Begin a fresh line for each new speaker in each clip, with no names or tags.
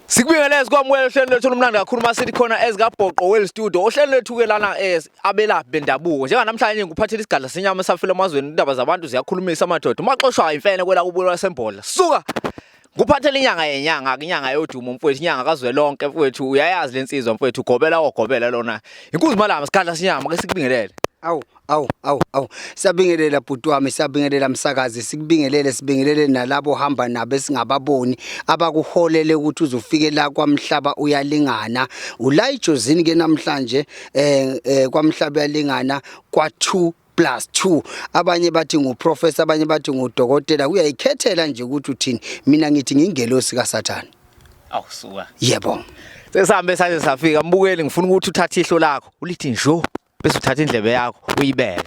Sikubingelele sikwamukela ohlelo lethu lomnandi kakhulu masithi khona ezikabhoqo well studio ohlelo lethu ke lana abelaphi bendabuko njenganamhlanje ngikuphathela isigadla senyama esafile emazweni indaba zabantu ziyakhulumisa amadoda umaxoshwa imfene kwela kubulo lasembodla suka nguphathela inyanga inyanga yodumo mfowethu inyanga kazwelonke mfowethu uyayazi lensizwa mfowethu ugobela lona inkuzi malama isigadla senyama ke sikubingelele.
Awu. Siyabingelela bhuti wami, siyabingelela msakazi, sibingelele nalabo hamba nabo esingababoni abakuholele ukuthi uzufike la kwaMhlaba uyalingana. Ulayijozini ke namhlanje kwaMhlaba uyalingana kwa2+2. Abanye bathi nguprofessor, abanye bathi ngudokotela. Uyayikhethela nje ukuthi uthini. Mina ngithi ngingelosi kaSathane.
Awusuka.
Yebo.
Sesihambe saze safika mbukeli ngifuna ukuthi uthathe ihlo lakho ulithi njo bese uthatha indlebe yakho uyibeke.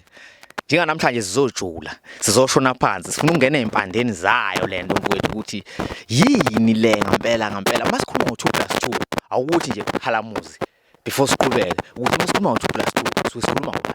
Njenganamhlanje sizojula sizoshona phansi sifuna ukungena empandeni zayo lento mfowethu ukuthi yini le ngempela masikhuluma ngo2+2 awukuthi nje kuphalamuzi before siqhubeke ukuthi masikhuluma ngo2+2 sikhuluma ngobani.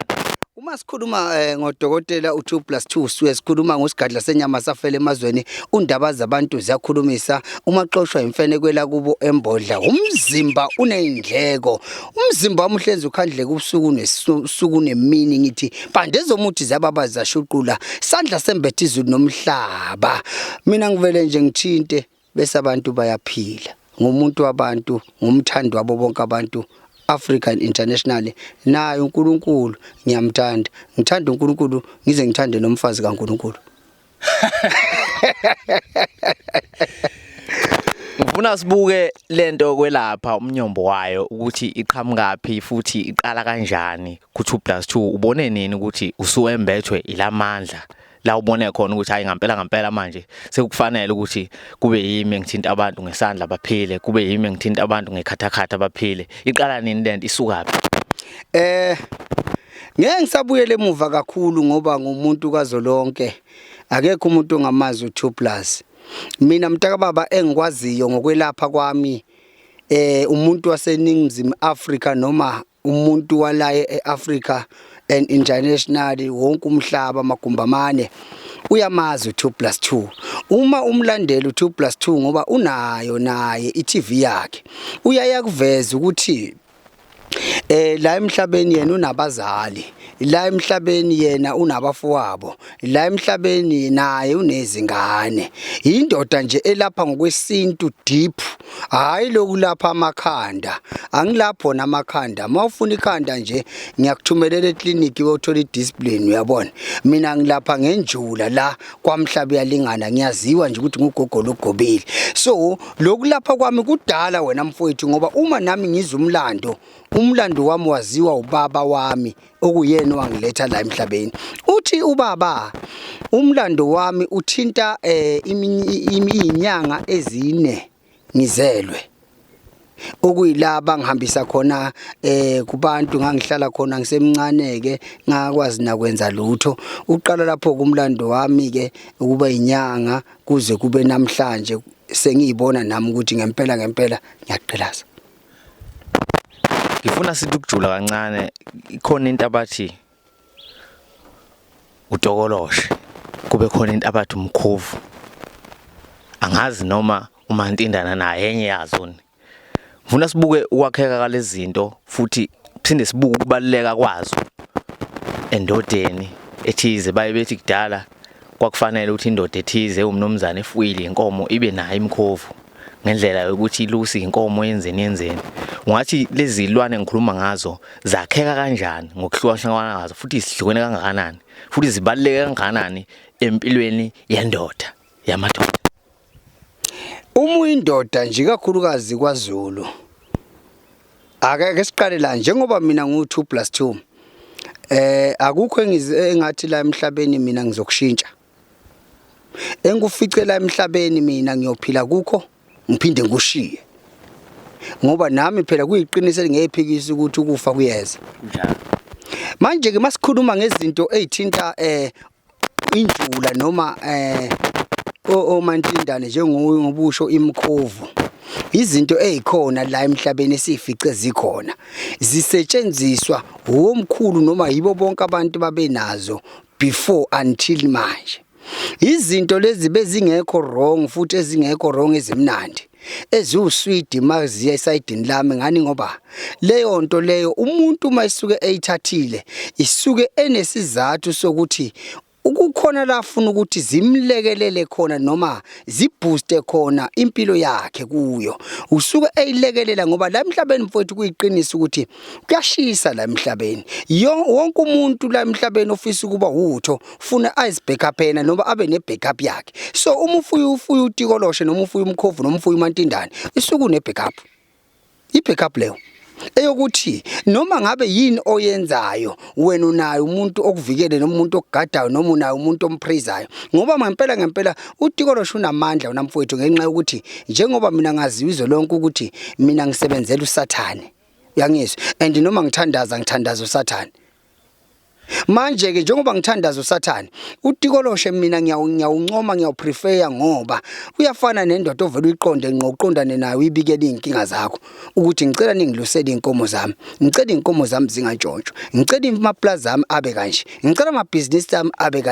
Uma sikhuluma ngodokotela u2+2 suye sikhuluma ngosigadla senyama safele emazweni undaba zabantu ziyakhulumisa umaxoshwa imfene kwela kubo embodla umzimba unendleko umzimba wamhlenze ukhandle kubusuku nesuku nemini ngithi bandezomuthi zababazi zashuqula sandla sembethe izulu nomhlaba mina ngivele nje ngithinte bese abantu bayaphila ngumuntu wabantu ngumthandi wabo bonke abantu African International naye uNkulunkulu ngiyamthanda ngithanda uNkulunkulu ngize ngithande nomfazi kaNkulunkulu.
Ngifuna sibuke lento kwelapha umnyombo wayo ukuthi iqhamukapi futhi iqala kanjani ku2+2 ubone nini ukuthi usuembethwe ilamandla la ubone khona ukuthi hayi ngempela manje sekufanele ukuthi kube yimi ngithinta abantu ngesandla baphile kube yimi ngithinta abantu ngekhathakhatha baphile iqala nini lento isukaphi.
Ngeke ngisabuyele emuva kakhulu ngoba ngumuntu kazolonke akekho umuntu ongamazi u2+. Mina mntaka baba engikwaziyo ngokwelapha kwami umuntu waseNingizimu Afrika noma umuntu walaye eAfrica and international wonke umhlaba magumbamane uyamazi u2+2 uma umlandela u2+2 ngoba unayo naye iTV yakhe uyaya kuveza ukuthi la emhlabeni yena unabazali la emhlabeni yena unabafowabo la emhlabeni naye unezingane indoda nje elapha ngokwesintu deep hayi lokulapha amakhanda angilapho namakhanda mawufuna ikhanda nje ngiyakuthumelela eclinic uyothola idiscipline uyabona mina ngilapha ngenjula la kwaMhlaba uyalingana ngiyaziwa nje ukuthi ngugogo logobile so lokulapha kwami kudala wena mfowethu ngoba uma nami ngizumlando umlando wami waziwa ubaba wami okuyena wangiletha la emhlabeni uthi ubaba umlando wami uthinta iminyanga ezine ngizelwe okuyilaba ngihambisa khona kubantu ngangihlala khona ngisemncane ke ngakwazi nakwenza lutho uqala lapho kumlando wami ke ukuba inyanga kuze kube namhlanje sengiyibona nami ukuthi ngempela ngiyaqhelaza.
Ngifuna sithi ukujula kancane ikhona into abathi utokoloshe kube khona into abathi umkhovu angazi noma uMantindana naye enye yazoni. Ngifuna sibuke ukwakheka kalezi zinto futhi phinde sibuke ukubaluleka kwazo endodeni ethize baye bethi kudala kwakufanele ukuthi indoda ethize umnomzana efuyile inkomo ibe nayo imkhovu ngendlela yokuthi ilusi inkomo yenzeni ungathi lezi zilwane ngikhuluma ngazo zakheka kanjani ngokuhlukahlukana ngazo futhi isihlukene kangakanani futhi zibaluleke kangakanani empilweni yendoda yamadoda.
Uma indoda nje kakhulukazi kwaZulu ake siqale la njengoba mina ngu2+2 akukho engathi la emhlabeni mina ngizokushintsha engufice la emhlabeni mina ngiyophila kukho ngiphinde ngikushiye ngoba nami phela kuyiqiniso elingephikisa ukuthi ukufa kuyeza
njalo
manje ke masikhuluma ngezinto ezithinta injula noma oMantindane njengobusho imkhovu izinto ezikhona la emhlabeni esifice zikhona zisetshenziswa omkhulu noma yibo bonke abantu babenazo before until manje izinto lezi bezingekho wrong futhi ezingekho wrong ezimnandi eziwusweet maziya esayidini lami ngani ngoba leyo nto leyo umuntu mayisuke eyithathile isuke enesizathu sokuthi ukukhona la afuna ukuthi zimlekelele khona noma zibooste khona impilo yakhe kuyo usuke eyilekelela ngoba la emhlabeni mfowethu kuyiqinisa ukuthi kuyashisa la emhlabeni wonke umuntu la emhlabeni ofisa ukuba utho ufuna ayizibackup yena noma abe ne backup yakhe so uma ufuya uTikoloshe noma ufuya uMkhovu noma ufuya uMantindane isuke une backup i-backup leyo eyokuthi noma ngabe yini oyenzayo wena unayo umuntu okuvikele noma umuntu okugadayo noma unayo umuntu ompraiseayo ngoba ngempela uTikoloshe unamandla unamfowethu ngenxa yokuthi njengoba mina ngaziwa izwe lonke ukuthi mina ngisebenzela uSathane uyangizwa and noma ngithandaza uSathane manje ke njengoba ngithandaza uSathane uTikoloshe mina ngiyawuncoma ngiyawuprefer ngoba uyafana nendoda ovela uyiqonde ngoqondane nayo ibikele inkinga zakho ukuthi ngicela ningilusele inkomo zami ngicela inkomo zami zingantshontshwa ngicela amaplaza ami abe kanje ngicela amabhizinisi ami abe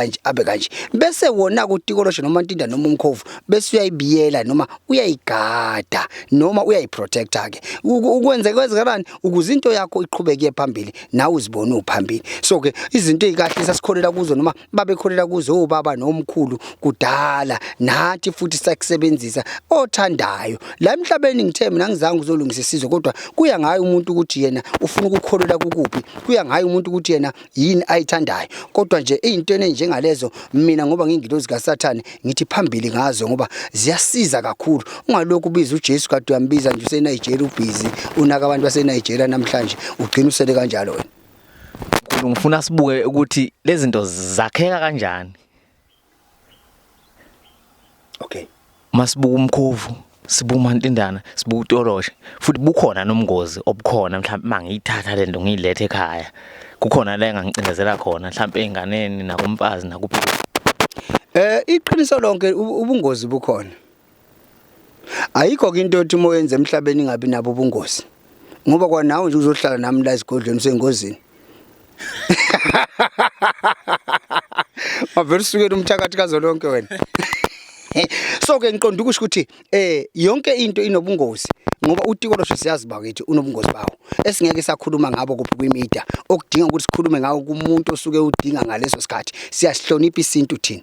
kanje bese wona kuTikoloshe noma Ntindane noma uMkhovu bese uyayibiyela noma uyayigada noma uyayiprotecta ke ukwenzekalani ukuze into yakho iqhubeke phambili nawe uzibone uphambili so ke izinto ezikahle sasikholela kuzo noma babekholela kuzo obaba nomkhulu kudala nathi futhi sakusebenzisa othandayo la emhlabeni ngithe mina ngizange uzolungisa isizwe kodwa kuya ngaye umuntu ukuthi yena ufuna ukukholela kukuphi kuya ngaye umuntu ukuthi yena yini ayithandayo kodwa nje izinto enjengalezo mina ngoba ngingilozi kaSathane ngithi phambili ngazo ngoba ziyasiza kakhulu ungalokhu ubiza uJesu kade uyambiza nje useNigeria ubhizi unaka abantu baseNigeria namhlanje ugcina usele kanjalo wena
ngifuna sibuke ukuthi lezi zinto zakheka kanjani.
Okay.
Masibuka uMkhovu, sibuka uMantindane, sibuka uTikoloshe, futhi bukhona nomngozi obukhona mhlawumbe mangiyithatha lento ngiyilethe ekhaya. Kukhona la engangicindezela khona mhlawumbe einganeni nakumfazi nakuphi.
Iqiniso lonke ubungozi bukhona. Ayikho into othi moyenze emhlabeni ingabi nabo ubungozi. Ngoba kwanawe nje uzohlala nami la esigodlweni sengozini. Avele sukela umthakathi kazolonke wena. So ke ngiqonda ukusho ukuthi yonke into inobungozi ngoba uTikoloshe siyazi bakithi unobungozi bawo esingeke sakhuluma ngabo kuphi kwimedia okudinga ukuthi sikhulume ngawo kumuntu osuke udinga ngaleso sikhathi siyasihlonipha isintu thina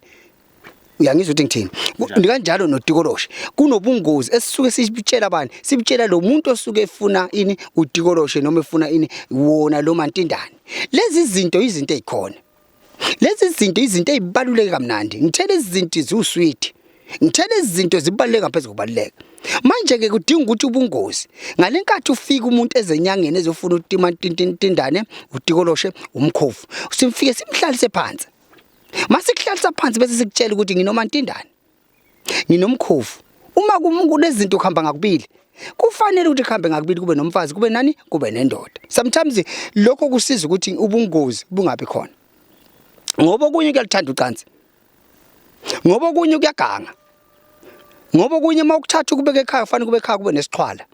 uyangizwa ukuthi ngithini ndikanjalo noTikoloshe kunobungozi esisuke sibitshela abantu sibitshela lo muntu osuke efuna ini uTikoloshe noma efuna ini wona lo Mantindane lezi zinto izinto ezikhona lezi zinto izinto ezibaluleke kamnandi ngithele izinto ziusweet ngithele izinto zibaluleke phezulu kubaluleka manje ke kudinga ukuthi ubungozi ngalenkathi ufika umuntu ezenyangeni ezofuna uTimantindane uTikoloshe uMkhovu simfike simhlalise phansi masikuhlalisa phansi bese sikutshela ukuthi nginoMantindane nginomkhovu uma kulezinto kuhamba ngakubili kufanele ukuthi kuhambe ngakubili kube nomfazi kube nani kube nendoda sometimes lokho kusiza ukuthi ubungozi bungabi khona ngoba kunye kuyalithanda ucansi ngoba kunye kuyaganga ngoba kunye mawukuthatha ukubeka ekhaya kufanele kube ekhaya kube nesixhwala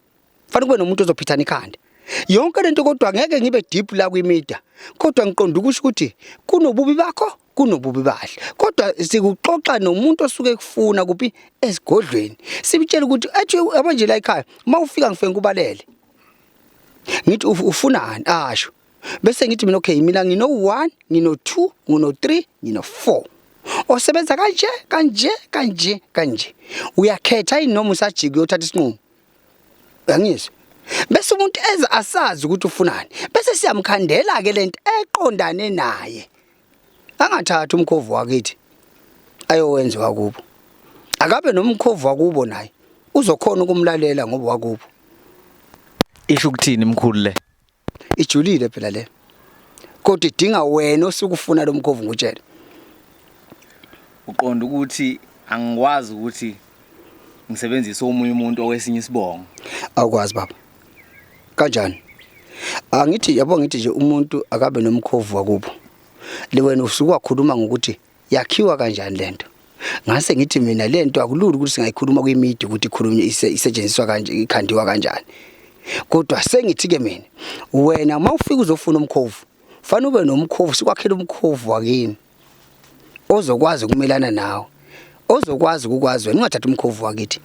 kufanele kube nomuntu ozophithana ikhanda yonke lento kodwa ngeke ngibe deep la kwimedia kodwa ngiqonda ukusho ukuthi kunobubi bakho kunobubi bahle kodwa sikuxoxa nomuntu osuke ekufuna kuphi esigodlweni sibitshela ukuthi athi abanje la ekhaya mawufika ngifike kubalele ngithi ufunani asho bese ngithi mina okay mina ngino 1 ngino 2 ngino 3 ngino 4 osebenza kanje uyakhetha inoma usajiki uyothatha isinqumo uyangizwa bese umuntu eza asazi ukuthi ufunani bese siyamkhandela ke lento eqondane naye angathatha uMkhovu wakithi ayowenziwa kubo akabe nomkhovu wakubo naye uzokhona ukumlalela ngoba wakubo
isho ukuthini mkhulu le
ijulile phela le kodwa idinga wena osukufuna lo Mkhovu ngutshela
uqonda ukuthi angikwazi ukuthi ngisebenzise omunye umuntu owesinye isibongo
awukwazi baba kanjani angithi yabo ngithi nje umuntu akabe nomkhovu wakubo le wena usuku wakhuluma ngokuthi yakhiwa kanjani lento ngase ngithi mina lento akulula ukuthi singayikhuluma kwimedia ukuthi ikhulunywe isetshenziswa kanje ikhandiwa kanjani kodwa sengithi ke mina wena mawufika uzofuna umkhovu fanele ube nomkhovu sikwakhela umkhovu wakini ozokwazi ukumelana nawe ozokwazi ukukwazi wena ungathatha umkhovu wakithi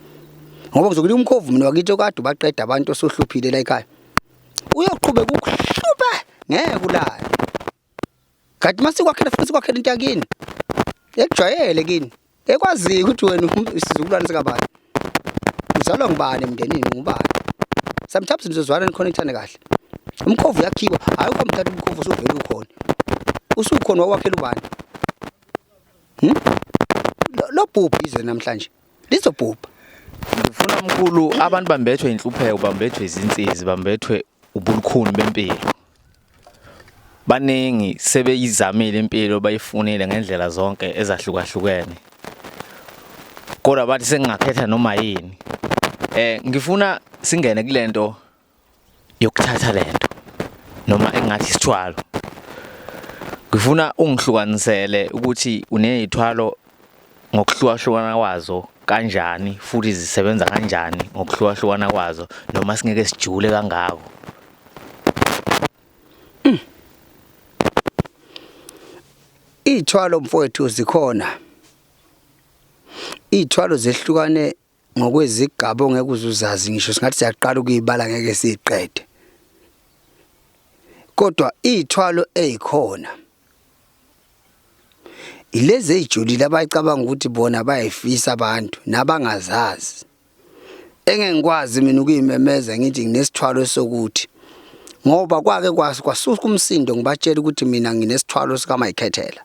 ngoba ngizokunika umkhovu mina wakithi okade baqeda abantu osohluphile la ekhaya uyoqhubeka ukuhlupha ngeke ulale kanti mase kwakhela futhi kwakhela into yakini ekujwayele kini ekwazi ukuthi wena isizukulwane sikabani uzalwa ngubani emndenini ngubani sometimes nizozwana niconnectane kahle umkhovu yakhiwa hayi ukomthatha umkhovu usuvela ukhona usukhona wawakhela ubani lo bhubhi izwe namhlanje lizobhubha.
Ngifuna mkhulu abantu bambethwe inhlupheko, bambethwe izinsizi, bambethwe ubulukhuni bempilo. Baningi sebeyizamile impilo bayifunile ngendlela zonke ezahlukahlukene. Kodwa bathi sengingakhetha noma yini. Ngifuna singene kulento yokuthatha lento noma engathi isithwalo. Ngifuna ungihlukanisele ukuthi unezithwalo ngokuhlukahlukana kwazo kanjani futhi zisebenza kanjani ngokuhlukahlukana kwazo noma singeke sijule kangako.
Ithwalo mfowethu zikhona. Ithwalo zehlukane ngokwezigaba ongeke uzuzazi ngisho singathi siyaqala ukuyibala ngeke siqede. Kodwa ithwalo ezikhona ilezi ejulile abayicabanga ukuthi bona bayayifisa abantu nabangazazi. Engengikwazi mina ukuyimemeza ngithi nginesithwalo sokuthi ngoba kwake kwasuka umsindo ngibatshela ukuthi mina nginesithwalo sikaMayikhethela.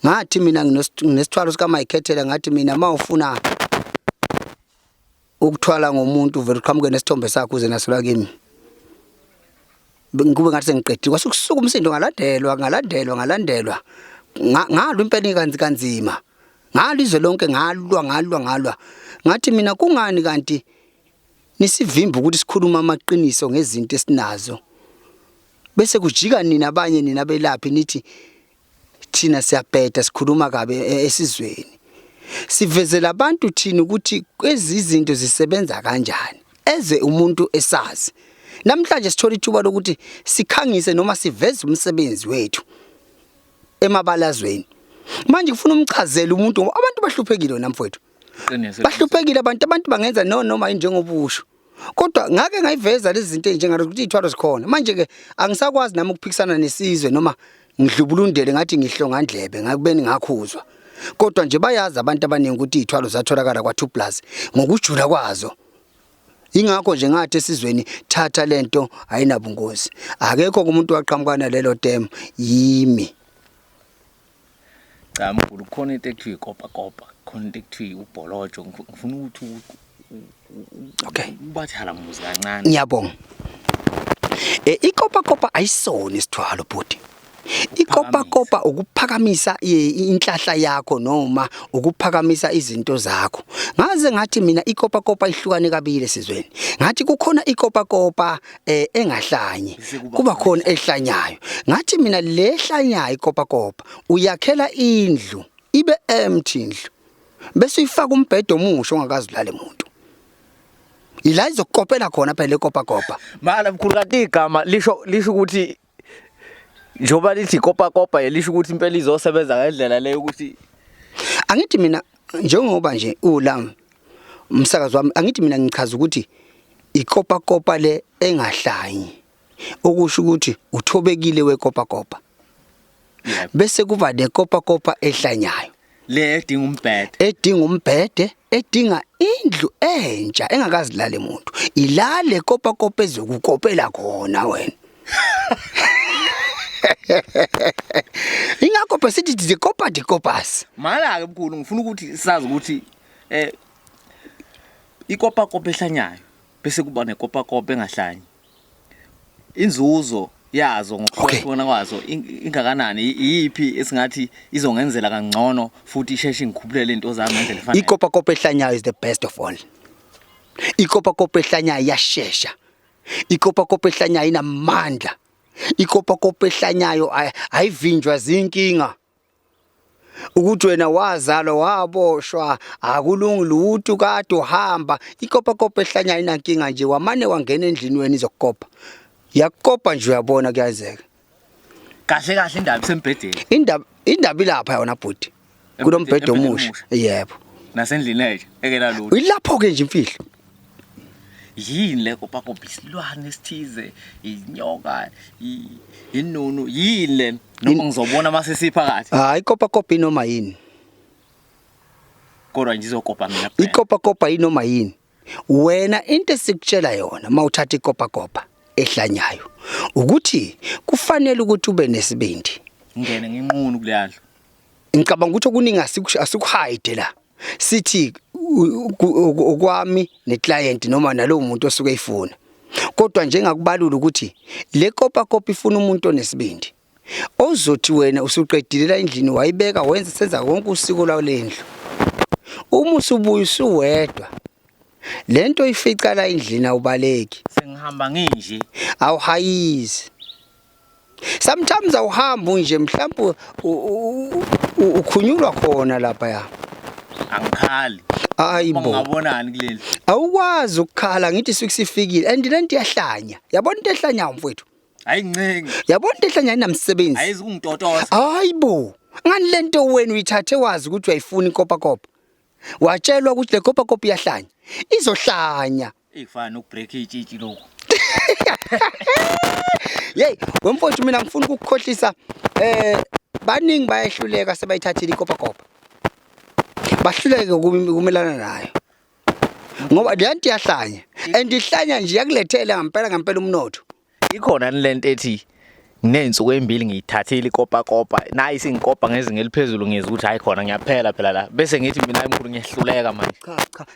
Ngathi mina nginesithwalo sikaMayikhethela ngathi mina mawufuna ukuthwala ngomuntu uvela uqhamuke nesithombe sakho uze nasolwa kimi. Ngikube ngathi sengiqedile kwasuka umsindo ngalandelwa. Ngalwa impela kanzima. Ngalizwe lonke ngalwa. Ngathi mina kungani kanti nisivimba ukuthi sikhuluma amaqiniso ngezinto esinazo. Bese kujika nina abanye nina belaphi nithi thina siyabheda sikhuluma kabe esizweni. Sivezela abantu thina ukuthi izinto zisebenza kanjani. Eze umuntu esazi. Namhlanje sithola ithuba lokuthi sikhangise noma siveze umsebenzi wethu emabalazweni. Manje ngifuna umchazela umuntu ngoba abantu bahluphekile namfowethu. Bahluphekile abantu bangenza noma njengobusho. Kodwa ngake ngayiveza lezi zinto ezinjengalo ukuthi ithwalo zikhona. Manje ke angisakwazi nami ukuphikisana nesizwe noma ngidlubulundele ngathi ngihlongandlebe ngakubeni ngakhuzwa. Kodwa nje bayazi abantu abaningi ukuthi ithwalo zatholakala kwa2 plus ngokujula kwazo. Ingakho nje ngathi esizweni thatha lento ayinabungozi. Akekho umuntu waqhamukana lelo temu yimi.
Cha mkhulu khona into ekuthiwa ikopa, khona into ekuthiwa ubholojo. Ngifuna ukuthi
okay
ubathala muzi kancane.
Ngiyabonga. Ikopa ayisona isithwalo bhuti. Ikopa ukuphakamisa inhlahla yakho noma ukuphakamisa izinto zakho. Ngaze ngathi mina ikopa ihlukane kabili esizweni. Ngathi kukhona ikopa engahlanye. Kuba khona ehlanyayo. Ngathi mina lehlanyayo ikopa uyakhela indlu ibe empty indlu. Bese uyifaka umbhedo omusha ongakazilala umuntu. Ila izokopela khona phela ikopa.
Mala mkhulu kanti igama lisho ukuthi njoba lithi kopa elisho ukuthi impela izosebenza ngendlela leyo ukuthi
angithi mina njengoba nje ulami umsakazi wami angithi mina ngichaza ukuthi ikopa le engahlanyi okusho ukuthi uthobekile wekopa bese kuba nekopa ehlanyayo
le
edinga umbhede edinga indlu entsha engakazilala umuntu ilale kopa ezokukopela khona wena. Ingakho besithi dikopas.
Mala ke mkhulu ngifuna ukuthi sazi ukuthi ikopa ehlanyayo bese kuba nekopa engahlanyi. Inzuzo yazo ngokuhlukana kwazo ingakanani yipi esingathi izongenzela kangcono futhi isheshe ngikhuphulele into zami ngendlela efanele.
Ikopa ehlanyayo is the best of all. Ikopa ehlanyayo yashesha. Ikopa ehlanyayo inamandla. Ikopa ehlanyayo ayivinjwa zinkinga. Ukuthi wena wazalwa waboshwa akulungi lutho kade uhamba. Ikopa ehlanyayo inankinga nje wamane wangena endlini wena izokukopa. Yakopa nje uyabona kuyazeka.
Kahle indaba isembhedeni.
Indaba ilapha yona bhuti. Kulombhedo omusha. Yebo.
nasendlini nje ekela lutho.
Ilapho ke nje imfihlo.
Yini le kopakopa isilwane esithize, inyoka, inunu, yini le noma ngizobona mase siphakathi.
Hayi kopakopa inoma yini.
Kodwa nje izokopa mina.
Ikopakopa inoma yini. Wena into esikutshela yona mawuthatha ikopakopa ehlanyayo ukuthi kufanele ukuthi ube nesibindi.
Ngene nginqunu kuleyandlo.
Ngicabanga ukuthi okuningi asikuhide la. Sithi okwami neclient noma nalowo muntu osuke eyifuna. Kodwa njengakubalula ukuthi le kopakopa ifuna umuntu onesibindi. Ozothi wena usuqedile la endlini wayibeka wenza senza konke usiko lawo lendlu. Uma usubuya usuwedwa. Lento ifica la endlini awubaleki.
Sengihamba nginje.
Awuhayizi. Sometimes awuhamba nje mhlawumbe ukhunyulwa khona lapha ya.
Angikhali.
Hayibo.
Ngabonani kuleli.
Awukwazi ukukhala ngithi sikusifikile and lento iyahlanya. Yabona into ehlanya mfowethu?
Hayi ncengi.
Yabona into ehlanya inamsebenzi.
Ayizi kungitotoza.
Hayibo. Ngani lento wena uyithathe wazi ukuthi uyayifuna ikopakopa. Watshelwa ukuthi le kopakopa iyahlanya. Izohlanya.
Ifana nokubreak itshitshi lokho.
Hey, wemfowethu mina ngifuna ukukukhohlisa baningi bayehluleka sebayithathile ikopakopa. Bahluleke ukumelana nayo. Ngoba lento iyahlanya and ihlanya nje yakulethela ngempela umnotho.
Ikhona lento ethi nginensuku embili ngiyithathile ikopakopa nayi singikopa ngezinga eliphezulu ngiyeza ukuthi hayi khona ngiyaphela phela la bese ngithi mina emkhulu ngiyahluleka manje.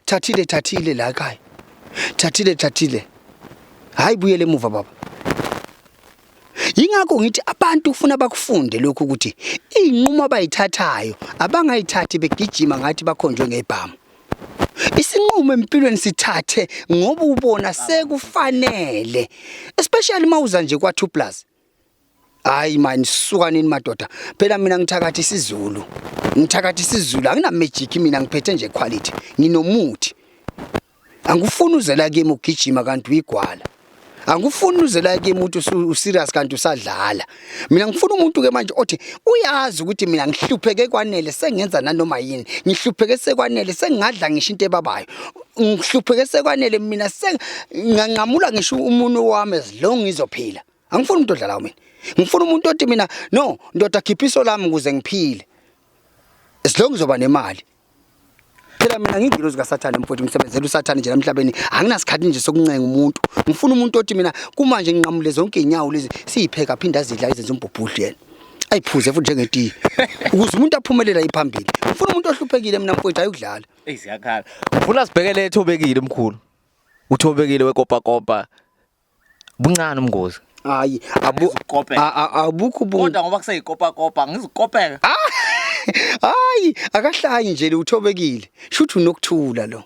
Cha thathile la ekhaya. Thathile. Hayi buyele emuva baba. Yingakho ngithi abantu ufuna bakufunde lokho ukuthi inqumo abayithathayo abangayithathi begijima ngathi bakhonjwe ngebhamu. Isinqumo empilweni sithathe ngoba ubona sekufanele, especially mawuza nje kwa 2+. Hayi man suka nini madoda. Phela mina ngithakathi isiZulu. Angina magic mina ngiphethe nje quality. Nginomuthi. Angifuni uzela kimi ugijima kanti uyigwala. Angifuni uzela kimi uthi userious kanti usadlala. Mina ngifuna umuntu ke manje othi uyazi ukuthi mina ngihlupheke kwanele sengenza nanoma yini. Ngihlupheke sekwanele sengadla ngisho into ebabayo. Ngihlupheke sekwanele mina senganqamula ngisho umuntu wami ezilong ngizophila. Angifuni umuntu odlala mina. Ngifuna umuntu othi mina no ndoda khiphiso lami ukuze ngiphile. Ezilong ngizoba nemali. Phela mina ngingilozi kaSathane mfowethu ngisebenzela uSathane nje emhlabeni anginasikhathi nje sokuncenga umuntu. Ngifuna umuntu othi mina kumanje nginqamule zonke inyawo lezi siyipheka phinda azidla izenza umbubhudlu yena. Ayiphuze futhi njengetiye. Ukuze umuntu aphumelela iphambili. Ngifuna umuntu ohluphekile mina mfowethu ayudlala.
Siyakhala. Ufuna sibhekele ethobekile emkhulu. Uthobekile wekopakopa. Buncane umngozi.
Hayi abukho
kodwa ngoba kuseyikopakopa ngizikopeka.
Hayi akahlayi nje uthobekile. Shuthi unokuthula lo.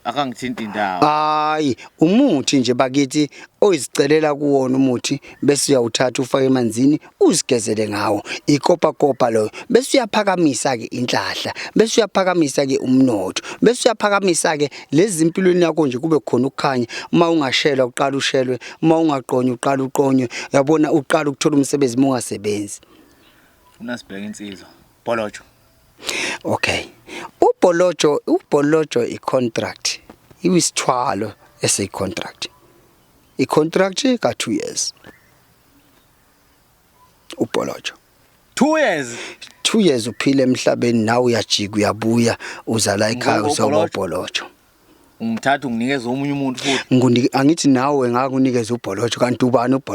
Akangithinta indawo.
Hayi umuthi nje bakithi oyizicelela kuwona umuthi bese uyawuthatha ufake emanzini uzigezele ngawo. Ikopakopa lo bese uyaphakamisa ke inhlahla, bese uyaphakamisa ke umnotho, bese uyaphakamisa ke lezi impilweni yakho nje kube khona ukukhanya. Uma ungashelwa uqala ushelwe, uma ungaqonywa uqala uqonywe. Yabona uqala ukuthola umsebenzi uma ungasebenzi.
Unasibheka insizwa. Bholojo.
Okay. Ubholojo icontract. Iwisithwalo eseyicontract. Icontract ka 2 years. Ubholojo.
2 years.
2 years uphile emhlabeni nawe uyajika uyabuya uzala ekhaya uzoba ubholojo.
Ungithatha unginikeza omunye umuntu futhi.
Angithi nawe ngakunikeza ubholojo kanti ubani ubholojo?